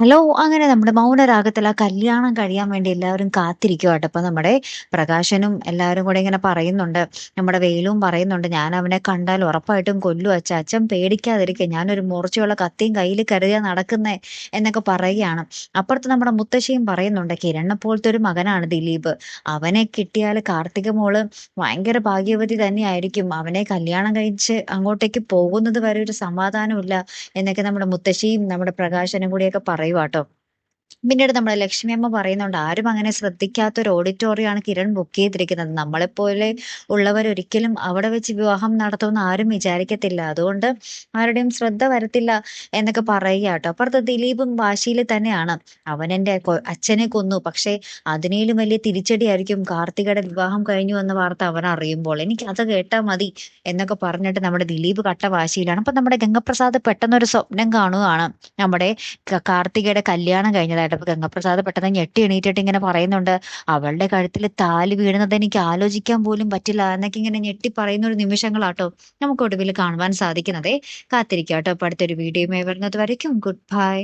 Hello! അങ്ങനെ നമ്മുടെ മൗനരാഗത്തിൽ ആ കല്യാണം കഴിയാൻ വേണ്ടി എല്ലാവരും കാത്തിരിക്കുവാട്ടോ. അപ്പൊ നമ്മുടെ പ്രകാശനും എല്ലാവരും കൂടെ ഇങ്ങനെ പറയുന്നുണ്ട്. നമ്മുടെ വേലുവും പറയുന്നുണ്ട്, "ഞാൻ അവനെ കണ്ടാൽ ഉറപ്പായിട്ടും കൊല്ലും അച്ഛാ. അച്ഛൻ പേടിക്കാതിരിക്കെ. ഞാനൊരു മൂർച്ചയുള്ള കത്തിയും കയ്യിൽ കരുതിയാ നടക്കുന്നേ" എന്നൊക്കെ പറയുകയാണ്. അപ്പുറത്ത് നമ്മുടെ മുത്തശ്ശിയും പറയുന്നുണ്ട്, "കിരണിനെ പോലത്തെ ഒരു മകനാണ് ദിലീപ്. അവനെ കിട്ടിയാല് കാർത്തിക മോള് ഭയങ്കര ഭാഗ്യവതി തന്നെയായിരിക്കും. അവനെ കല്യാണം കഴിച്ച് അങ്ങോട്ടേക്ക് പോകുന്നത് വരെ ഒരു സമാധാനമില്ല" എന്നൊക്കെ നമ്മുടെ മുത്തശ്ശിയും നമ്മുടെ പ്രകാശനും കൂടിയൊക്കെ പറയുവാട്ടോ. പിന്നീട് നമ്മുടെ ലക്ഷ്മിയമ്മ പറയുന്നുണ്ട്, "ആരും അങ്ങനെ ശ്രദ്ധിക്കാത്ത ഒരു ഓഡിറ്റോറിയമാണ് കിരൺ ബുക്ക് ചെയ്തിരിക്കുന്നത്. നമ്മളെപ്പോലെ ഉള്ളവരൊരിക്കലും അവിടെ വെച്ച് വിവാഹം നടത്തുമെന്ന് ആരും വിചാരിക്കത്തില്ല. അതുകൊണ്ട് ആരുടെയും ശ്രദ്ധ വരത്തില്ല" എന്നൊക്കെ പറയുകയാട്ടോ. അപ്പുറത്ത് ദിലീപും വാശിയിൽ തന്നെയാണ്. "അവനെന്റെ അച്ഛനെ കൊന്നു. പക്ഷേ അതിനേലും വലിയ തിരിച്ചടിയായിരിക്കും കാർത്തികയുടെ വിവാഹം കഴിഞ്ഞു എന്ന വാർത്ത അവനറിയുമ്പോൾ. എനിക്കത് കേട്ടാ മതി" എന്നൊക്കെ പറഞ്ഞിട്ട് നമ്മുടെ ദിലീപ് കട്ട വാശിയിലാണ്. അപ്പൊ നമ്മുടെ ഗംഗപ്രസാദ് പെട്ടെന്നൊരു സ്വപ്നം കാണുകയാണ്. നമ്മുടെ കാർത്തികയുടെ കല്യാണം കഴിഞ്ഞതായിട്ട്. അപ്പൊ ഗംഗപ്രസാദ് പെട്ടെന്ന് ഞെട്ടി എണീറ്റിട്ട് ഇങ്ങനെ പറയുന്നുണ്ട്, "അവളുടെ കഴുത്തിൽ താലി വീഴുന്നത് എനിക്ക് ആലോചിക്കാൻ പോലും പറ്റില്ല" എന്നൊക്കെ ഇങ്ങനെ ഞെട്ടി പറയുന്ന ഒരു നിമിഷങ്ങളാട്ടോ നമുക്ക് ഒടുവിൽ കാണുവാൻ സാധിക്കുന്നതേ. കാത്തിരിക്കാട്ടോ. അപ്പൊ അടുത്തൊരു വീഡിയോയുമായി വരുന്നത് വരയ്ക്കും ഗുഡ് ബൈ.